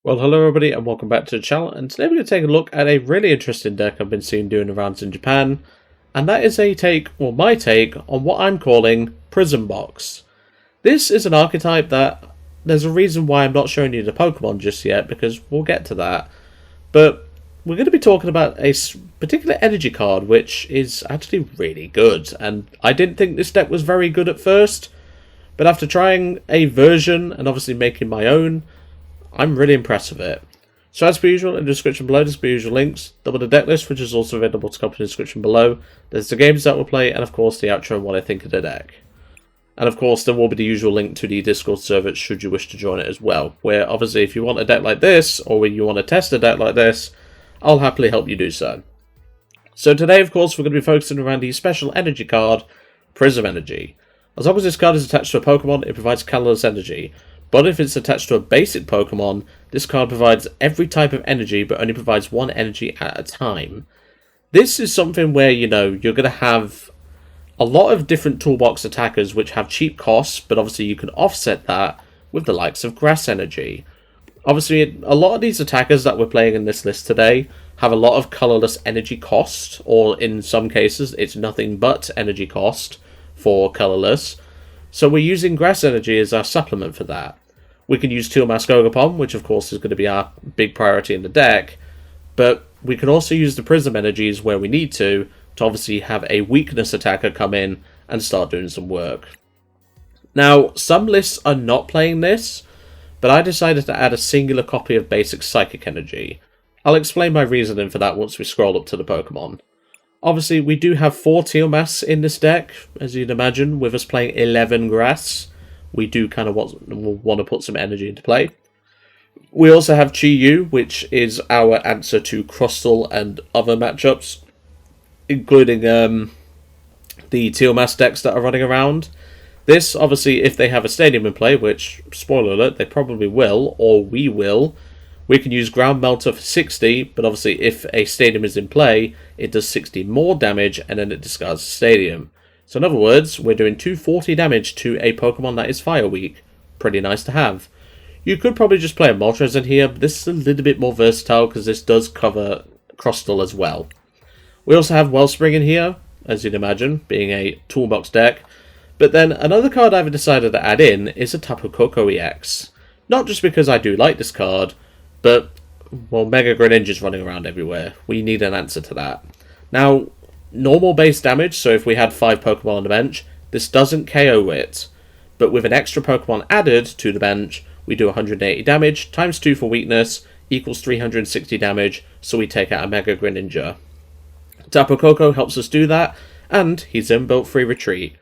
Well, hello everybody and welcome back to the channel, and today we're going to take a look at a really interesting deck I've been seeing doing around in Japan, and that is my take on what I'm calling Prism Box. This is an archetype that there's a reason why I'm not showing you the Pokemon just yet, because we'll get to that, but we're going to be talking about a particular energy card which is actually really good, and I didn't think this deck was very good at first, but after trying a version and obviously making my own, I'm really impressed with it. So as per usual, in the description below, there's the usual links. Double the deck list, which is also available to copy in the description below. There's the games that we'll play, and of course the outro and what I think of the deck. And of course there will be the usual link to the Discord server should you wish to join it as well. Where obviously if you want a deck like this, or when you want to test a deck like this, I'll happily help you do so. So today of course we're going to be focusing around the special energy card, Prism Energy. As long as this card is attached to a Pokemon, it provides colorless energy. But if it's attached to a basic Pokemon, this card provides every type of energy, but only provides one energy at a time. This is something where, you're going to have a lot of different toolbox attackers which have cheap costs, but obviously you can offset that with the likes of Grass Energy. Obviously, a lot of these attackers that we're playing in this list today have a lot of colorless energy cost, or in some cases, it's nothing but energy cost for colorless. So we're using Grass Energy as our supplement for that. We can use Teal Ogerpon, which of course is going to be our big priority in the deck, but we can also use the Prism Energies where we need to obviously have a weakness attacker come in and start doing some work. Now, some lists are not playing this, but I decided to add a singular copy of basic Psychic Energy. I'll explain my reasoning for that once we scroll up to the Pokemon. Obviously, we do have 4 Teal in this deck, as you'd imagine, with us playing 11 Grass. We do kind of want to put some energy into play. We also have Chi-Yu, which is our answer to Crustle and other matchups, including the Teal decks that are running around. This, obviously, if they have a stadium in play, which, spoiler alert, they probably will, or we will, we can use Ground Melter for 60, but obviously if a stadium is in play, it does 60 more damage and then it discards the stadium. So in other words, we're doing 240 damage to a Pokemon that is Fire Weak. Pretty nice to have. You could probably just play a Moltres in here, but this is a little bit more versatile because this does cover Crustle as well. We also have Wellspring in here, as you'd imagine, being a toolbox deck. But then another card I've decided to add in is a Tapu Koko EX. Not just because I do like this card, but, well, Mega Greninja's running around everywhere. We need an answer to that. Now, normal base damage, so if we had 5 Pokemon on the bench, this doesn't KO it. But with an extra Pokemon added to the bench, we do 180 damage, times 2 for weakness, equals 360 damage, so we take out a Mega Greninja. Tapu Koko helps us do that, and he's inbuilt free retreat.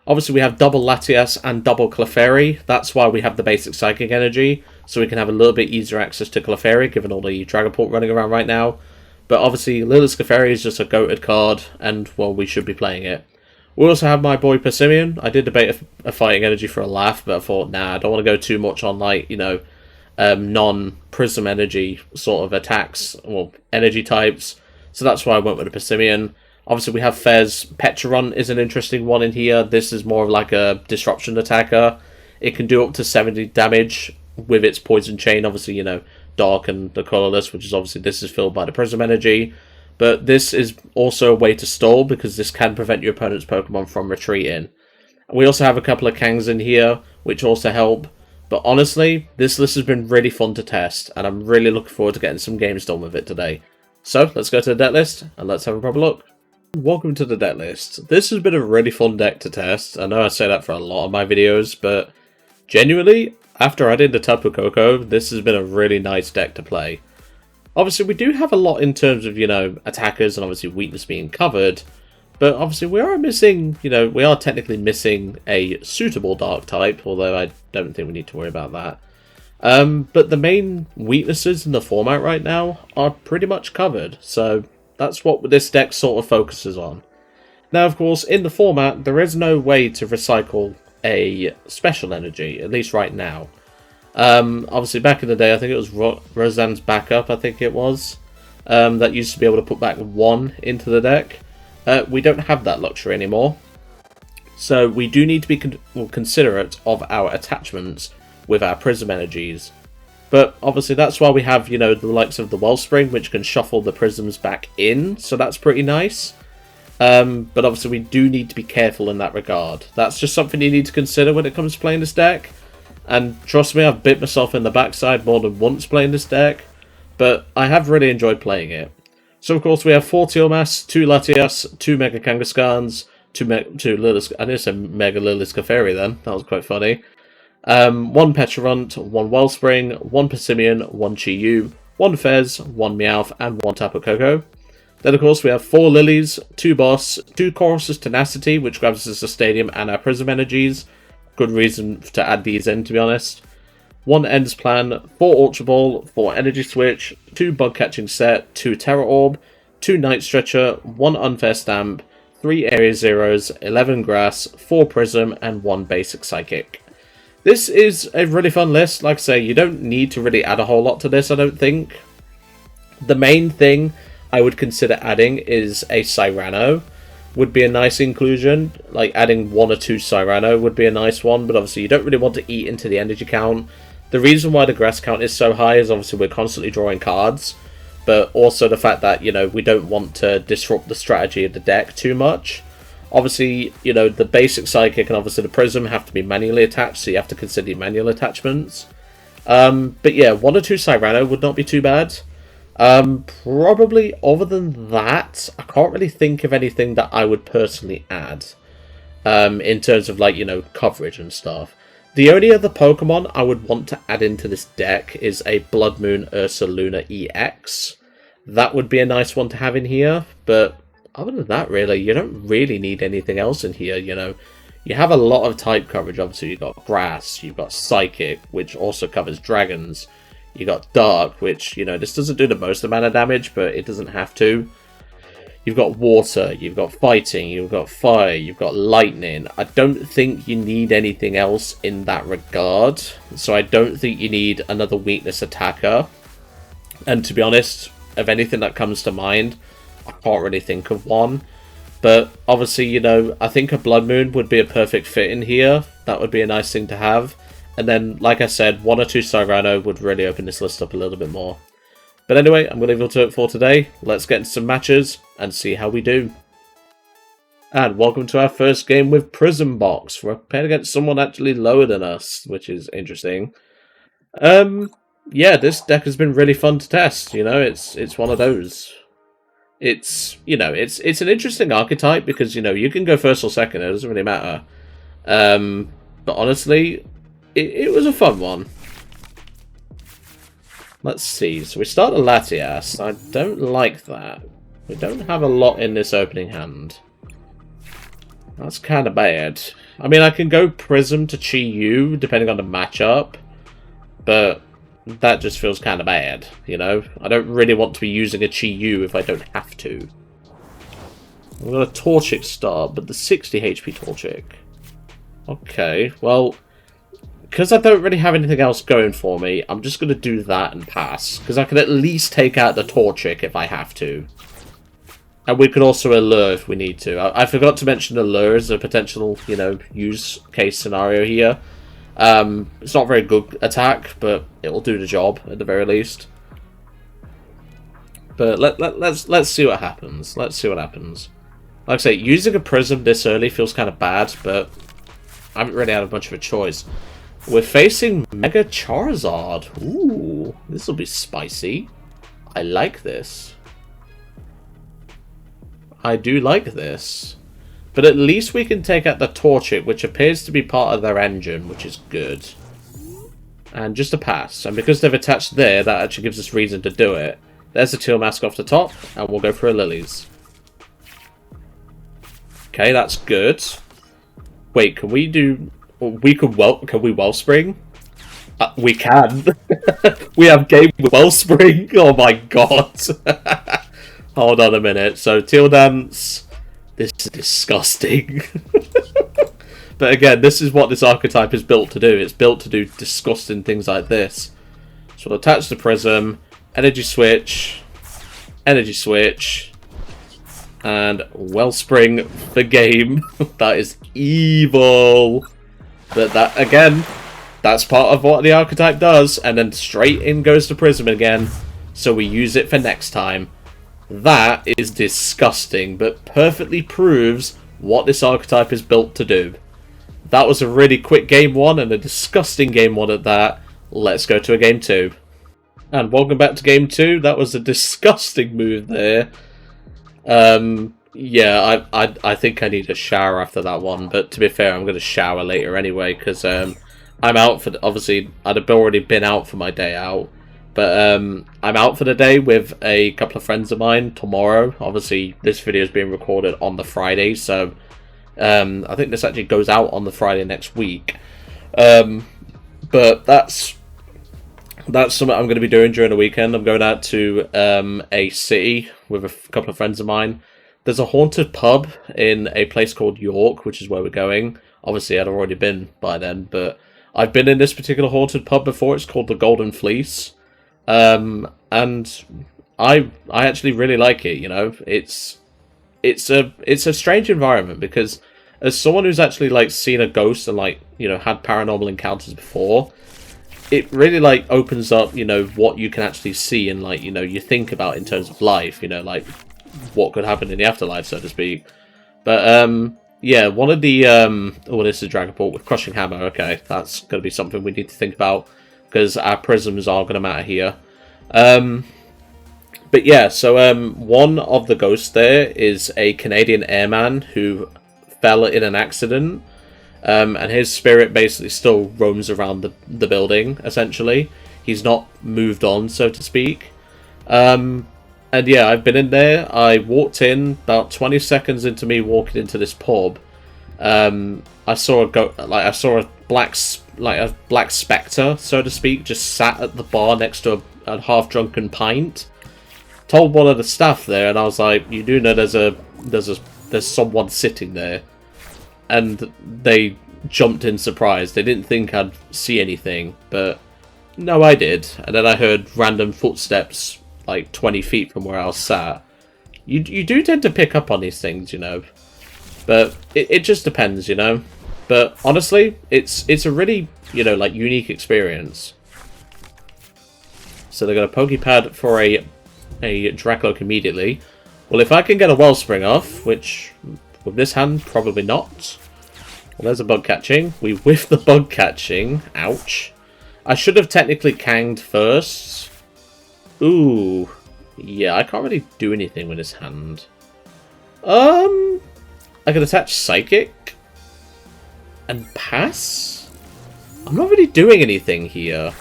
Obviously, we have double Latias and double Clefairy. That's why we have the basic Psychic Energy, so we can have a little bit easier access to Clefairy, given all the Dragapult running around right now. But obviously, Lillie's Clefairy is just a goated card, and, well, we should be playing it. We also have my boy Passimian. I did debate a Fighting Energy for a laugh, but I thought, nah, I don't want to go too much on, like, non-Prism Energy sort of attacks, or energy types. So that's why I went with a Passimian. Obviously, we have Fez. Pecharunt is an interesting one in here. This is more of like a disruption attacker. It can do up to 70 damage with its poison chain. Obviously, Dark and the colorless, which is obviously this is filled by the Prism Energy. But this is also a way to stall because this can prevent your opponent's Pokemon from retreating. We also have a couple of Kangs in here, which also help. But honestly, this list has been really fun to test, and I'm really looking forward to getting some games done with it today. So, let's go to the deck list, and let's have a proper look. Welcome to the deck list. This has been a really fun deck to test. I know I say that for a lot of my videos, but genuinely, after I did the Tapu Koko, this has been a really nice deck to play. Obviously, we do have a lot in terms of, attackers and obviously weakness being covered, but obviously we are missing, we are technically missing a suitable Dark type, although I don't think we need to worry about that. But the main weaknesses in the format right now are pretty much covered, so that's what this deck sort of focuses on. Now, of course, in the format, there is no way to recycle a special energy, at least right now. Obviously, back in the day, I think it was Roseanne's backup, I think it was, that used to be able to put back 1 into the deck. We don't have that luxury anymore. So we do need to be considerate of our attachments with our Prism Energies. But obviously that's why we have, you know, the likes of the Wellspring, which can shuffle the Prisms back in, so that's pretty nice. But obviously we do need to be careful in that regard. That's just something you need to consider when it comes to playing this deck. And trust me, I've bit myself in the backside more than once playing this deck, but I have really enjoyed playing it. So of course we have 4 Teal Mass, 2 Latias, 2 Mega Kangaskhan's, 2 Lillie, I didn't say Mega Lillie's Clefairy then, that was quite funny. 1 Pecharunt, 1 Wellspring, 1 Passimian, 1 Chi-Yu, 1 Fez, 1 Meowth, and 1 Tapu Koko. Then of course we have 4 Lillies, 2 Boss, 2 Colress's Tenacity, which grabs us a Stadium and our Prism Energies. Good reason to add these in, to be honest. 1 Ends Plan, 4 Ultra Ball, 4 Energy Switch, 2 Bug Catching Set, 2 Tera Orb, 2 Night Stretcher, 1 Unfair Stamp, 3 Area Zeros, 11 Grass, 4 Prism, and 1 Basic Psychic. This is a really fun list. Like I say, you don't need to really add a whole lot to this, I don't think. The main thing I would consider adding is a Cyrano. Would be a nice inclusion. Like adding 1 or 2 Cyrano would be a nice one, but obviously you don't really want to eat into the energy count. The reason why the grass count is so high is obviously we're constantly drawing cards, but also the fact that, you know, we don't want to disrupt the strategy of the deck too much. Obviously, you know, the basic Psychic and obviously the Prism have to be manually attached, so you have to consider your manual attachments. But yeah, 1 or 2 Cyrano would not be too bad. Probably other than that, I can't really think of anything that I would personally add. In terms of, like, you know, coverage and stuff. The only other Pokemon I would want to add into this deck is a Blood Moon Ursaluna EX. That would be a nice one to have in here, but other than that, really, you don't really need anything else in here, you know. You have a lot of type coverage, obviously. You've got Grass, you've got Psychic, which also covers Dragons. You got Dark, which, you know, this doesn't do the most amount of damage, but it doesn't have to. You've got Water, you've got Fighting, you've got Fire, you've got Lightning. I don't think you need anything else in that regard. So I don't think you need another Weakness Attacker. And to be honest, of anything that comes to mind, I can't really think of one. But obviously, you know, I think a Blood Moon would be a perfect fit in here. That would be a nice thing to have. And then, like I said, 1 or 2 Cyrano would really open this list up a little bit more. But anyway, I'm going to leave it to it for today. Let's get into some matches and see how we do. And welcome to our first game with Prism Box. We're paired against someone actually lower than us, which is interesting. Yeah, this deck has been really fun to test. You know, it's one of those. It's, you know, it's an interesting archetype because, you know, you can go first or second. It doesn't really matter. But honestly, it was a fun one. Let's see. So we start a Latias. I don't like that. We don't have a lot in this opening hand. That's kind of bad. I mean, I can go Prism to Chi-Yu, depending on the matchup. But that just feels kind of bad, you know? I don't really want to be using a Chi-Yu if I don't have to. I've got a Torchic start, but the 60 HP Torchic. Okay, well, because I don't really have anything else going for me, I'm just going to do that and pass. Because I can at least take out the Torchic if I have to. And we could also Allure if we need to. I forgot to mention Allure as a potential, you know, use case scenario here. It's not a very good attack, but it'll do the job at the very least. But let's see what happens. Let's see what happens. Like I say, using a Prism this early feels kind of bad, but I haven't really had much of a choice. We're facing Mega Charizard. Ooh, this will be spicy. I like this. I do like this. But at least we can take out the Torchic, which appears to be part of their engine, which is good. And just a pass. And because they've attached there, that actually gives us reason to do it. There's a Teal Mask off the top, and we'll go for a Lillies. Okay, that's good. Wait, can we do... Can we Wellspring? We can. We have game with Wellspring. Oh my god. Hold on a minute. So, Teal Dance. This is disgusting. But again, this is what this archetype is built to do. It's built to do disgusting things like this. So we'll attach the Prism, Energy Switch, and Wellspring for game. That is evil. But that, again, that's part of what the archetype does, and then straight in goes to Prism again, so we use it for next time. That is disgusting, but perfectly proves what this archetype is built to do. That was a really quick game 1, and a disgusting game 1 at that. Let's go to a game 2. And welcome back to game 2. That was a disgusting move there. Yeah, I think I need a shower after that one, but to be fair, I'm going to shower later anyway, because I'm out for, obviously, I'd have already been out for my day out, but I'm out for the day with a couple of friends of mine tomorrow. Obviously, this video is being recorded on the Friday, so I think this actually goes out on the Friday next week. But that's something I'm going to be doing during the weekend. I'm going out to a city with a couple of friends of mine. There's a haunted pub in a place called York, which is where we're going. Obviously, I'd already been by then, but I've been in this particular haunted pub before. It's called the Golden Fleece. And I actually really like it, you know. It's a strange environment, because as someone who's actually like seen a ghost and like, you know, had paranormal encounters before, it really like opens up, you know, what you can actually see and like, you know, you think about in terms of life, you know, like what could happen in the afterlife, so to speak. But yeah, one of the oh, this is Dragapult with Crushing Hammer. Okay, that's going to be something we need to think about, because our prisms are going to matter here. But yeah, so one of the ghosts there is a Canadian airman who fell in an accident, and his spirit basically still roams around the building, essentially. He's not moved on, so to speak. And yeah, I've been in there. I walked in about 20 seconds into me walking into this pub. I saw a black spectre, so to speak, just sat at the bar next to a half-drunken pint. Told one of the staff there, and I was like, "You do know there's someone sitting there," and they jumped in surprise. They didn't think I'd see anything, but no, I did. And then I heard random footsteps like 20 feet from where I was sat. You do tend to pick up on these things, you know, but it just depends, you know. But honestly, it's a really, you know, like unique experience. So they got a Pokepad for a Dracloak immediately. Well, if I can get a Wellspring off, which with this hand probably not. Well, there's a bug catching. We whiffed the bug catching. Ouch. I should have technically Kanged first. Ooh. Yeah, I can't really do anything with his hand. I can attach Psychic and pass? I'm not really doing anything here.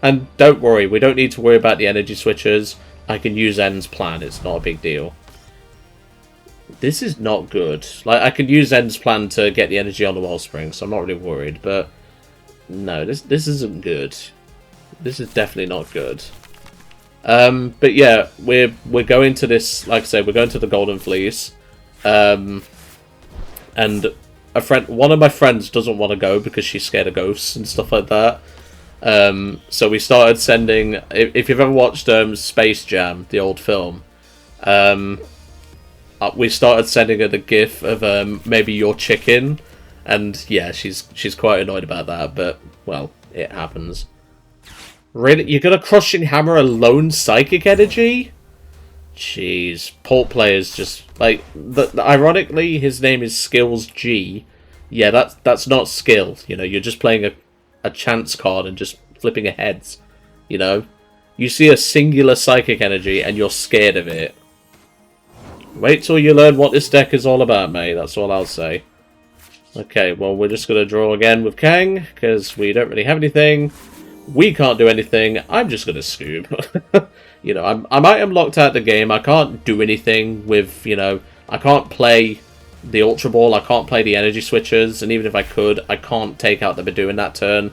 And don't worry, we don't need to worry about the energy switches. I can use End's plan, it's not a big deal. This is not good. Like, I can use End's plan to get the energy on the Wellspring, so I'm not really worried, but no, this isn't good. This is definitely not good. But yeah, we're going to this, like I said, we're going to the Golden Fleece. And one of my friends doesn't want to go because she's scared of ghosts and stuff like that. So we started sending, if you've ever watched Space Jam, the old film, we started sending her the gif of maybe your chicken, and yeah, she's quite annoyed about that, but well, it happens. Really? You're gonna Crushing Hammer a lone Psychic Energy? Jeez. Port players just, like, ironically, his name is Skills G. Yeah, that's not skill, you know, you're just playing a chance card and just flipping a heads, you know? You see a singular Psychic Energy and you're scared of it. Wait till you learn what this deck is all about, mate, that's all I'll say. Okay, well, we're just gonna draw again with Kang, because we don't really have anything. We can't do anything. I'm just gonna scoop. You know, I'm item locked out the game. I can't do anything with, you know, I can't play the Ultra Ball. I can't play the energy switches, and even if I could, I can't take out the Bidoof in that turn.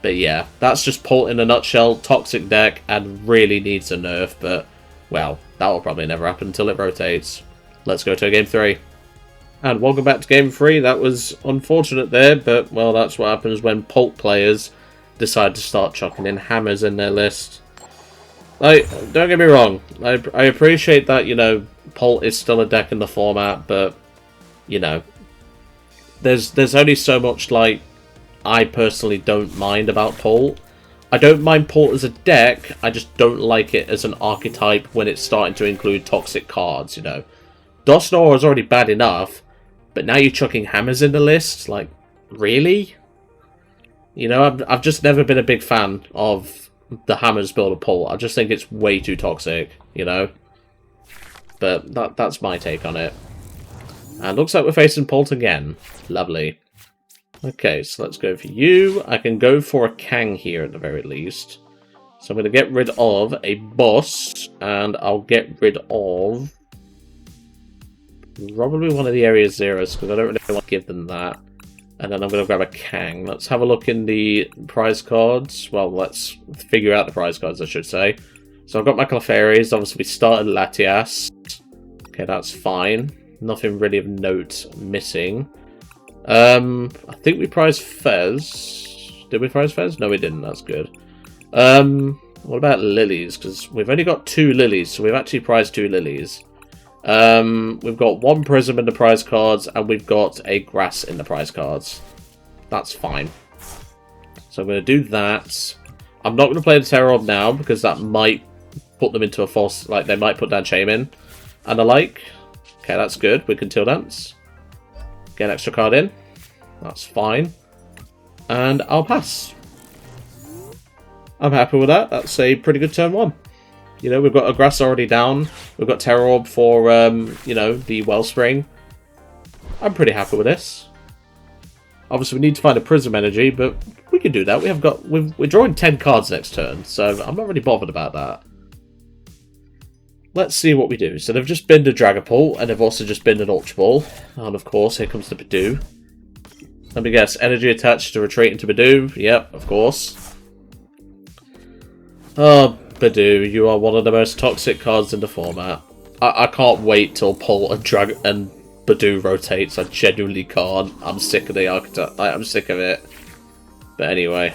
But yeah, that's just Pult in a nutshell. Toxic deck and really needs a nerf, but well, that will probably never happen until it rotates. Let's go to game 3. And welcome back to game 3. That was unfortunate there, but well, that's what happens when Pult players decide to start chucking in hammers in their list. Like, don't get me wrong, I appreciate that, you know, Pult is still a deck in the format, but, you know, there's only so much, like, I personally don't mind about Pult. I don't mind Pult as a deck, I just don't like it as an archetype when it's starting to include toxic cards, you know. Dusknoir is already bad enough, but now you're chucking hammers in the list? Like, really? You know, I've just never been a big fan of the hammers build of Pult. I just think it's way too toxic, you know. But that's my take on it. And looks like we're facing Pult again. Lovely. Okay, so let's go for you. I can go for a Kang here at the very least. So I'm going to get rid of a boss, and I'll get rid of probably one of the area zeros, because I don't really want to give them that. And then I'm going to grab a Kang. Let's have a look in the prize cards. Well, let's figure out the prize cards, I should say. So I've got my Clefairies. Obviously, we started Latias. Okay, that's fine. Nothing really of note missing. I think we prized Fez. Did we prize Fez? No, we didn't. That's good. What about Lilies? Because we've only got 2 Lilies, so we've actually prized 2 Lilies. We've got 1 Prism in the prize cards, and we've got a Grass in the prize cards. That's fine. So I'm going to do that. I'm not going to play the Tera Orb now, because that might put them into a false... Like, they might put down Shaman and the like. Okay, that's good. We can Teal Dance. Get an extra card in. That's fine. And I'll pass. I'm happy with that. That's a pretty good turn 1. You know, we've got a Grass already down. We've got Tera Orb for, you know, the Wellspring. I'm pretty happy with this. Obviously, we need to find a Prism Energy, but we can do that. We're drawing 10 cards next turn, so I'm not really bothered about that. Let's see what we do. So they've just binned a Dragapult, and they've also just binned an Ultra Ball. And of course, here comes the Bidoof. Let me guess, energy attached to retreat into Bidoof. Yep, of course. Oh, Bidoof, you are one of the most toxic cards in the format. I can't wait till Pult and Bidoof rotates. I genuinely can't. I'm sick of the archetype. I'm sick of it. But anyway,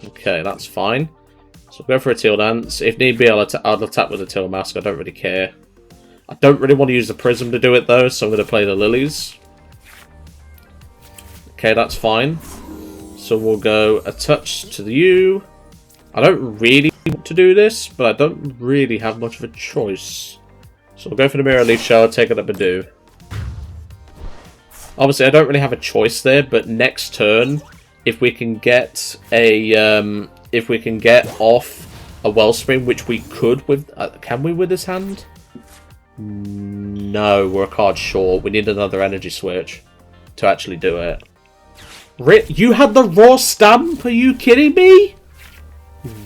okay, that's fine. So I'll go for a Teal Dance. If need be, I'll attack with a Teal Mask. I don't really care. I don't really want to use the Prism to do it, though, so I'm going to play the Lilies. Okay, that's fine. So we'll go a touch to the U. I don't really want to do this, but I don't really have much of a choice. So we'll go for the Mirror Leaf Shower, take it up and do. Obviously, I don't really have a choice there, but next turn, if we can get a... if we can get off a Wellspring, which we could with... can we with this hand? No, we're a card short. We need another Energy Switch to actually do it. You had the raw stamp? Are you kidding me?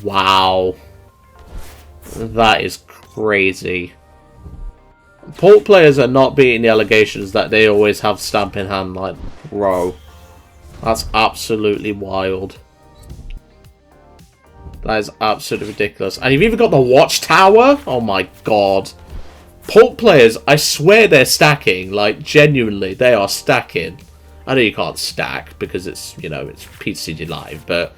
Wow. That is crazy. Pult players are not beating the allegations that they always have stamp in hand. Like, bro. That's absolutely wild. That is absolutely ridiculous. And you've even got the Watchtower? Oh my god. Pult players, I swear they're stacking. Like, genuinely, they are stacking. I know you can't stack because it's, you know, it's PCG Live, but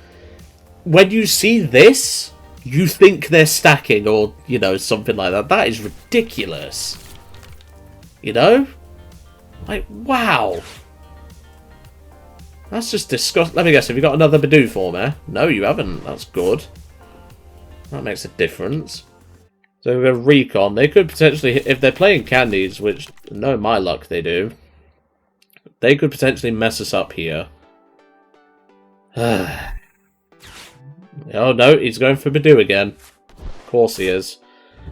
when you see this, you think they're stacking or, you know, something like that. That is ridiculous. You know? Like, wow. That's just disgusting. Let me guess, have you got another Bidoof for me? No, you haven't. That's good. That makes a difference. So we've got Recon. They could potentially, if they're playing Candies, which, no, my luck, they do. They could potentially mess us up here. Oh no, he's going for Bidoof again. Of course he is.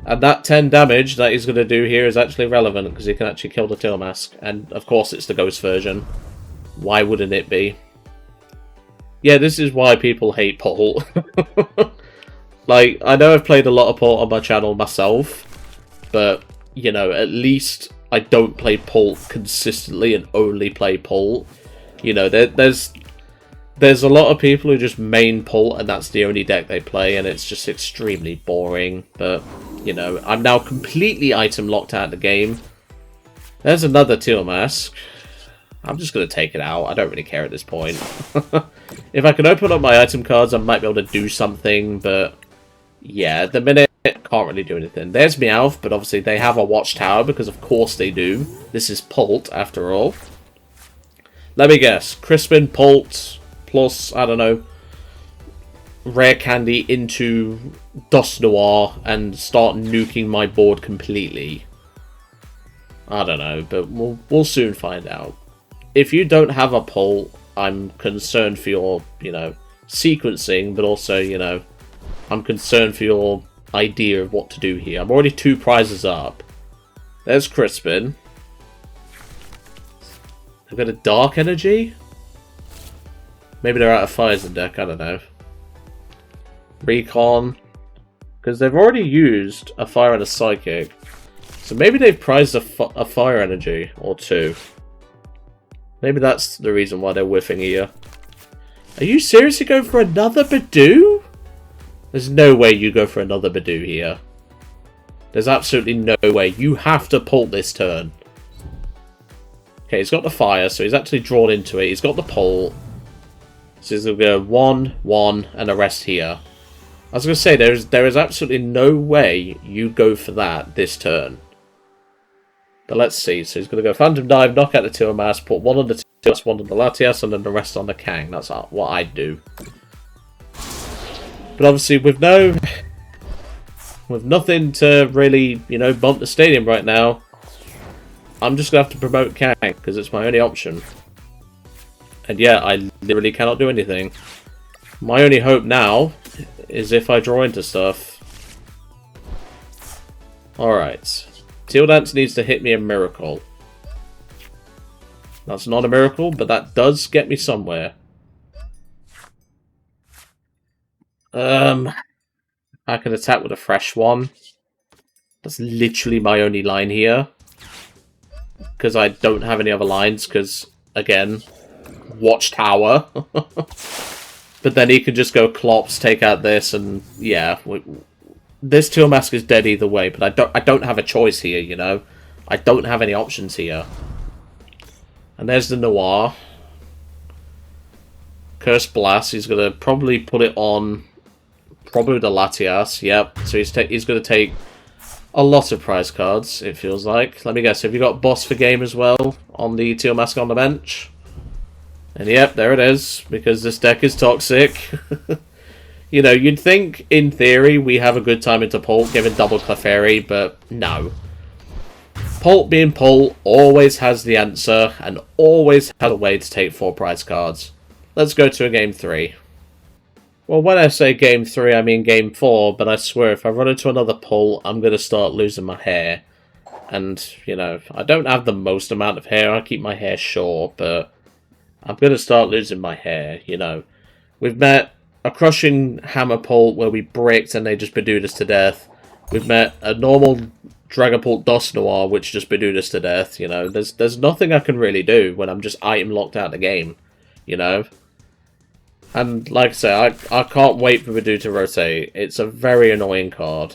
And that 10 damage that he's going to do here is actually relevant, because he can actually kill the Teal Mask. And of course it's the Ghost version. Why wouldn't it be? Yeah, this is why people hate Pult. Like, I know I've played a lot of Pult on my channel myself, but, you know, at least I don't play Pult consistently and only play Pult. You know, there's a lot of people who just main Pult and that's the only deck they play, and it's just extremely boring. But, you know, I'm now completely item locked out of the game. There's another Teal Mask. I'm just going to take it out. I don't really care at this point. If I can open up my item cards, I might be able to do something, but yeah, at the minute, I can't really do anything. There's Meowth, but obviously they have a Watchtower, because of course they do. This is Pult, after all. Let me guess. Crispin, Pult, plus, I don't know, Rare Candy into Dusknoir and start nuking my board completely. I don't know, but we'll soon find out. If you don't have a pull, I'm concerned for your, you know, sequencing, but also, you know, I'm concerned for your idea of what to do here. I'm already 2 prizes up. There's Crispin. I've got a Dark Energy? Maybe they're out of fires in deck, I don't know. Recon. Because they've already used a Fire and a Psychic. So maybe they've prized a Fire Energy or 2. Maybe that's the reason why they're whiffing here. Are you seriously going for another Badoo? There's no way you go for another Badoo here. There's absolutely no way. You have to pull this turn. Okay, he's got the fire, so he's actually drawn into it. He's got the pull. So he's going to go 1, 1, and a rest here. I was going to say, there is absolutely no way you go for that this turn. But let's see. So he's going to go Phantom Dive, knock out the Tiamat, put 1 on the Tiamat, 1 on the Latias, and then the rest on the Kang. That's what I'd do. But obviously, with nothing to really, you know, bump the stadium right now, I'm just going to have to promote Kang, because it's my only option. And yeah, I literally cannot do anything. My only hope now is if I draw into stuff. Alright. Teal Dance needs to hit me a miracle. That's not a miracle, but that does get me somewhere. I can attack with a fresh one. That's literally my only line here. Because I don't have any other lines, because, again, Watchtower. But then he can just go Clops, take out this, and yeah. This Teal Mask is dead either way, but I don't have a choice here, you know? I don't have any options here. And there's the Noir. Curse Blast, he's going to probably put it on... Probably the Latias, yep. So he's going to take a lot of prize cards, it feels like. Let me guess, have you got Boss for Game as well on the Teal Mask on the bench? And yep, there it is, because this deck is toxic. You know, you'd think, in theory, we have a good time into Pult, given double Clefairy, but no. Pult being Pult always has the answer, and always has a way to take 4 prize cards. Let's go to a Game 3. Well, when I say Game 3, I mean Game 4, but I swear if I run into another pull, I'm going to start losing my hair. And, you know, I don't have the most amount of hair, I keep my hair short, but I'm going to start losing my hair, you know. We've met a crushing hammer pull where we bricked and they just Badooed us to death. We've met a normal Dragapult Dusknoir which just Badooed us to death, you know. There's nothing I can really do when I'm just item locked out of the game, you know. And like I say, I can't wait for Badoo to rotate. It's a very annoying card.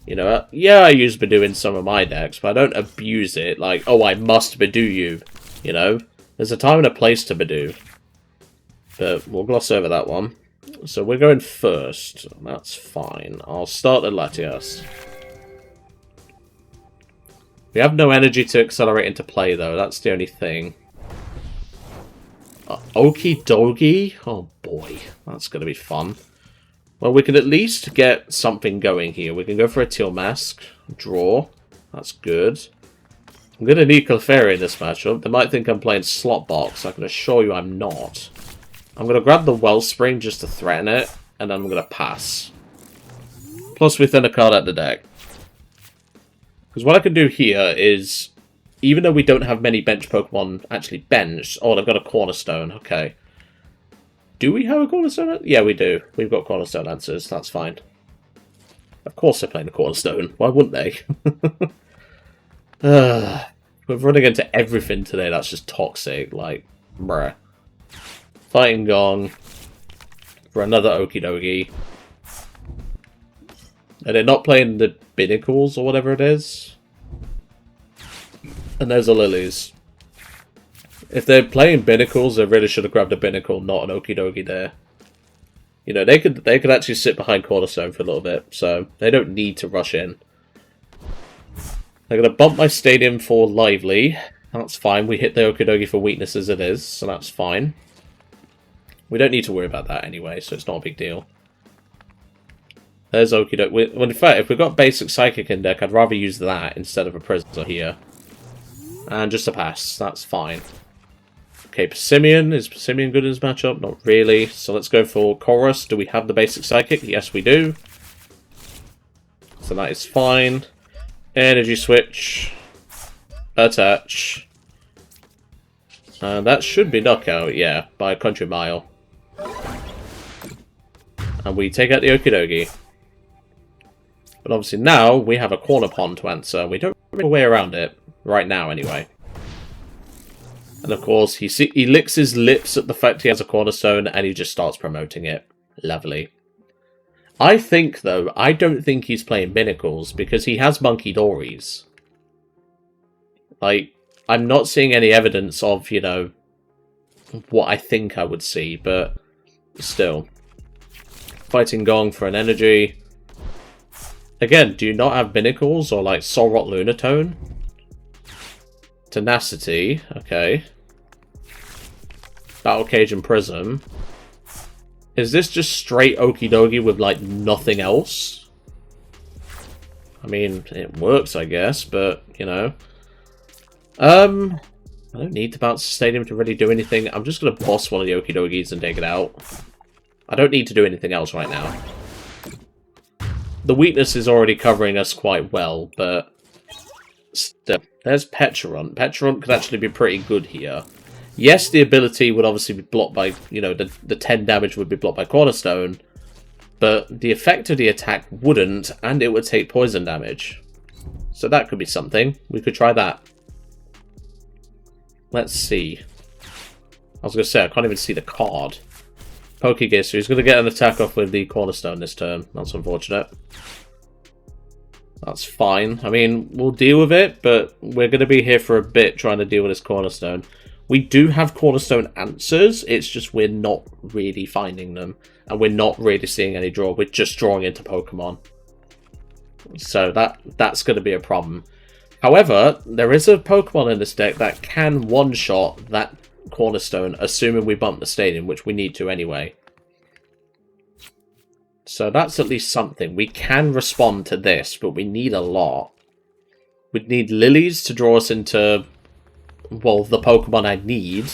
You know, yeah, I use Badoo in some of my decks, but I don't abuse it like, oh, I must Badoo you, you know. There's a time and a place to Badoo. But we'll gloss over that one. So we're going first. That's fine. I'll start the Latias. We have no energy to accelerate into play, though. That's the only thing. Okie dokie? Oh boy, that's going to be fun. Well, we can at least get something going here. We can go for a Teal Mask. Draw. That's good. I'm going to need Clefairy in this matchup. They might think I'm playing Slot Box. I can assure you I'm not. I'm going to grab the Wellspring just to threaten it, and then I'm going to pass. Plus we thin a card out the deck. Because what I can do here is, even though we don't have many bench Pokemon actually benched... Oh, they've got a Cornerstone, okay. Do we have a Cornerstone? Yeah, we do. We've got Cornerstone answers, that's fine. Of course they're playing the Cornerstone. Why wouldn't they? We're running into everything today that's just toxic, like, bruh. Fighting Gong for another Okie Dokie. Are they not playing the Binnacles or whatever it is? And there's a Lillies. If they're playing Binnacles, they really should have grabbed a Binnacle, not an Okie Dokie there. You know, they could actually sit behind Cornerstone for a little bit, so they don't need to rush in. They're going to bump my stadium for Lively. That's fine. We hit the Okie Dokie for weakness as it is, so that's fine. We don't need to worry about that anyway, so it's not a big deal. There's Okidoki. Well, in fact, if we've got basic Psychic in deck, I'd rather use that instead of a Prism here. And just a pass. That's fine. Okay, Passimian. Is Passimian good in this matchup? Not really. So let's go for Colress. Do we have the basic Psychic? Yes, we do. So that is fine. Energy Switch. Attach. That should be knockout, yeah, by a country mile. And we take out the Okidogi. But obviously now we have a Cornerpon to answer. We don't have a way around it. Right now, anyway. And of course, he licks his lips at the fact he has a Cornerstone and he just starts promoting it. Lovely. I think, though, I don't think he's playing Binnacles because he has Monkey Dories. Like, I'm not seeing any evidence of, you know, what I think I would see, but still. Fighting Gong for an energy. Again, do you not have Binnacles or, like, Solrock Lunatone? Tenacity, okay. Battle Cage and Prism. Is this just straight Okidogi with, like, nothing else? I mean, it works, I guess, but, you know. I don't need to bounce the stadium to really do anything. I'm just going to boss one of the Okidogis and take it out. I don't need to do anything else right now. The weakness is already covering us quite well, but still. There's Pecharunt. Pecharunt could actually be pretty good here. Yes, the ability would obviously be blocked by, you know, the 10 damage would be blocked by Cornerstone, but the effect of the attack wouldn't, and it would take poison damage. So that could be something. We could try that. Let's see. I was going to say, I can't even see the card. Pokegear, so he's going to get an attack off with the Cornerstone this turn. That's unfortunate. That's fine. I mean, we'll deal with it, but we're going to be here for a bit trying to deal with this Cornerstone. We do have Cornerstone answers, it's just we're not really finding them. And we're not really seeing any draw, we're just drawing into Pokemon. So that's going to be a problem. However, there is a Pokemon in this deck that can one-shot that Cornerstone, assuming we bump the stadium, which we need to anyway. So that's at least something. We can respond to this, but we need a lot. We'd need Lillies to draw us into, well, the Pokemon I need.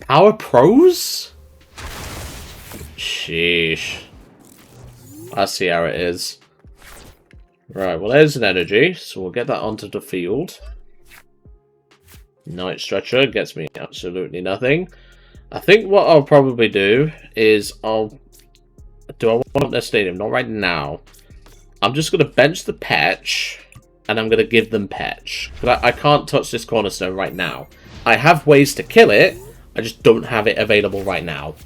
Power Pros? Sheesh. I see how it is. Right, well, there's an energy, so we'll get that onto the field. Night Stretcher gets me absolutely nothing. I think what I'll probably do is do I want their stadium? Not right now. I'm just going to bench the Petch, and I'm going to give them Petch. But I can't touch this Cornerstone right now. I have ways to kill it, I just don't have it available right now.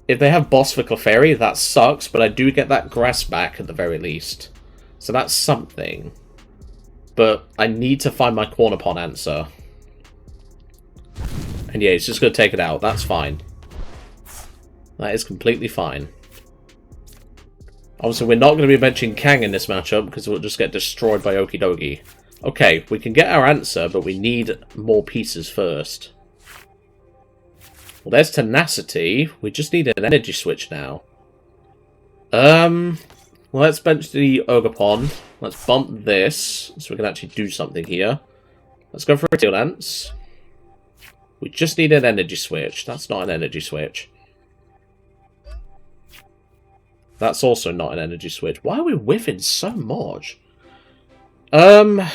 If they have Boss for Clefairy, that sucks, but I do get that Grass back at the very least. So that's something. But I need to find my Cornerpon answer. And yeah, it's just going to take it out. That's fine. That is completely fine. Obviously, we're not going to be benching Kang in this matchup because we'll just get destroyed by Okidogi. Okay, we can get our answer, but we need more pieces first. Well, there's Tenacity. We just need an energy switch now. Well, let's bench the Ogerpon. Let's bump this so we can actually do something here. Let's go for a Teal Dance. We just need an energy switch. That's not an energy switch. That's also not an energy switch. Why are we whiffing so much? Because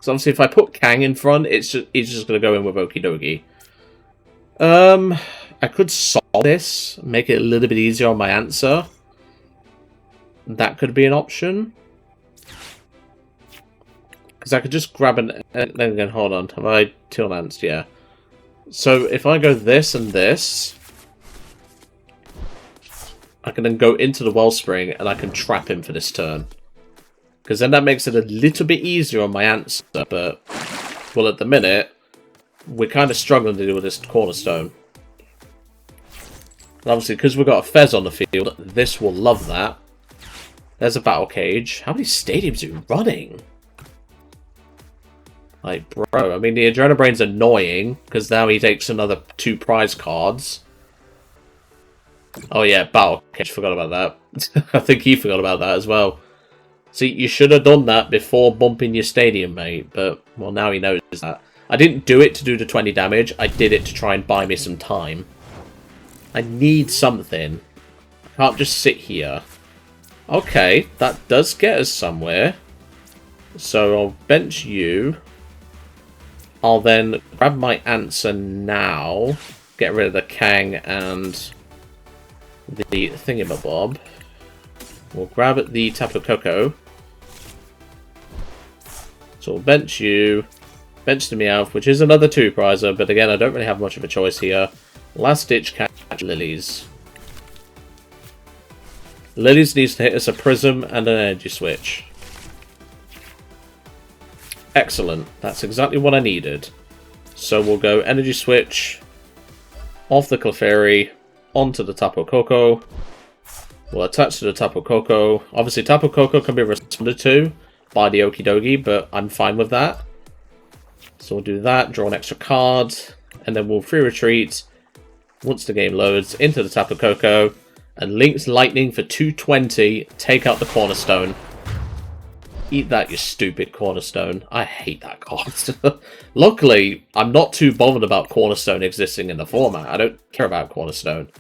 obviously if I put Kang in front, he's just going to go in with Okidogi. I could solve this, make it a little bit easier on my answer. That could be an option. Because I could just grab an... Then again, hold on. Have I Teal Danced? Yeah. So if I go this and this... I can then go into the Wellspring and I can trap him for this turn. Because then that makes it a little bit easier on my answer, but... Well, at the minute, we're kind of struggling to deal with this Cornerstone. And obviously, because we've got a Fez on the field, this will love that. There's a Battle Cage. How many stadiums are you running? Like, bro, I mean, the Adrenabrain's annoying, because now he takes another 2 prize cards. Oh yeah, Battle Cage, forgot about that. I think he forgot about that as well. See, you should have done that before bumping your stadium, mate, but, well, now he knows that. I didn't do it to do the 20 damage, I did it to try and buy me some time. I need something. I can't just sit here. Okay, that does get us somewhere. So I'll bench you. I'll then grab my answer now. Get rid of the Kang and the thingamabob. We'll grab the Tapu Koko. So we'll bench you. Bench the Meowth, which is another 2-prizer, but again, I don't really have much of a choice here. Last ditch catch Lillies. Lillies needs to hit us a Prism and an Energy Switch. Excellent. That's exactly what I needed. So we'll go Energy Switch off the Clefairy onto the Tapu Koko. We'll attach to the Tapu Koko. Obviously, Tapu Koko can be responded to by the Okie Dokie, but I'm fine with that. So we'll do that, draw an extra card, and then we'll free retreat once the game loads into the Tapu Koko. And Link's Lightning for 220, take out the Cornerstone. Eat that, you stupid Cornerstone. I hate that card. Luckily, I'm not too bothered about Cornerstone existing in the format. I don't care about Cornerstone.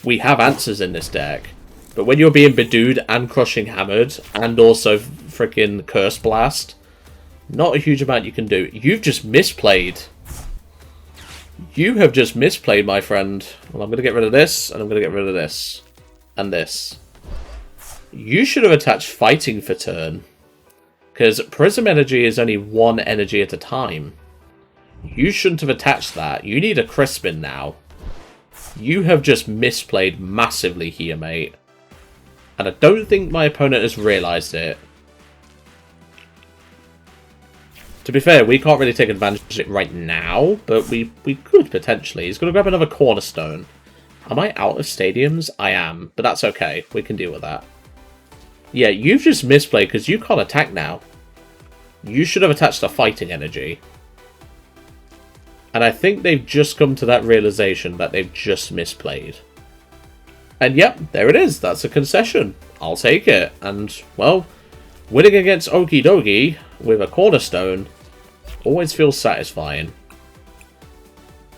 We have answers in this deck. But when you're being Bedooed and Crushing Hammered, and also freaking Curse Blast, not a huge amount you can do. You've just misplayed. You have just misplayed, my friend. Well, I'm going to get rid of this, and I'm going to get rid of this. And this. You should have attached Fighting for turn. Because Prism Energy is only 1 energy at a time. You shouldn't have attached that. You need a Crispin now. You have just misplayed massively here, mate. And I don't think my opponent has realised it. To be fair, we can't really take advantage of it right now, but we could potentially. He's going to grab another Cornerstone. Am I out of stadiums? I am, but that's okay. We can deal with that. Yeah, you've just misplayed because you can't attack now. You should have attached a Fighting Energy. And I think they've just come to that realization that they've just misplayed. And yep, there it is. That's a concession. I'll take it. And, well, winning against Okie Dokie with a Cornerstone always feels satisfying.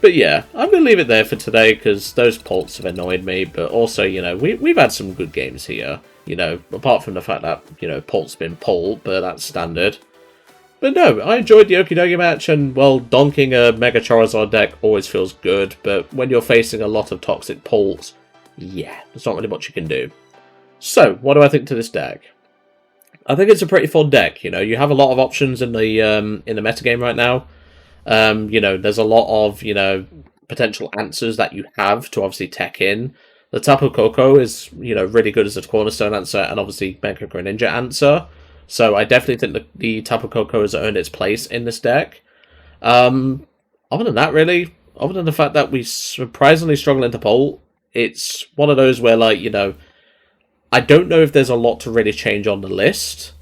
But yeah, I'm going to leave it there for today because those Pults have annoyed me. But also, you know, we've had some good games here. You know, apart from the fact that, you know, Pult's been pulled, but that's standard. But no, I enjoyed the Okie Dokie match, and, well, donking a Mega Charizard deck always feels good. But when you're facing a lot of toxic Pults, yeah, there's not really much you can do. So, what do I think to this deck? I think it's a pretty fun deck. You know, you have a lot of options in the metagame right now. You know, there's a lot of, you know, potential answers that you have to obviously tech in. The Tapu Koko is, you know, really good as a Cornerstone answer, and obviously Mega Greninja answer. So I definitely think that the Tapu Koko has earned its place in this deck. Other than that, really, other than the fact that we surprisingly struggle into Pult, it's one of those where, like, you know, I don't know if there's a lot to really change on the list.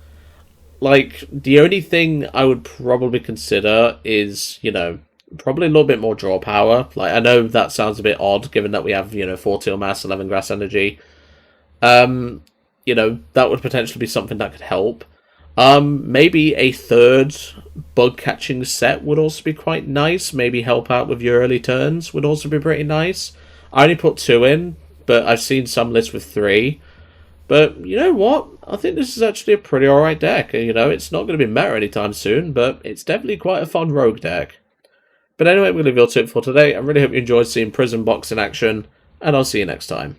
Like, the only thing I would probably consider is, you know, probably a little bit more draw power. Like, I know that sounds a bit odd, given that we have, you know, 4 Teal Mass, 11 Grass Energy. You know, that would potentially be something that could help. Maybe a third bug catching set would also be quite nice. Maybe help out with your early turns would also be pretty nice. I only put 2 in, but I've seen some lists with 3. But you know what? I think this is actually a pretty alright deck. You know, it's not going to be meta anytime soon, but it's definitely quite a fun rogue deck. But anyway, we're going to leave your tip for today. I really hope you enjoyed seeing Prism Box in action, and I'll see you next time.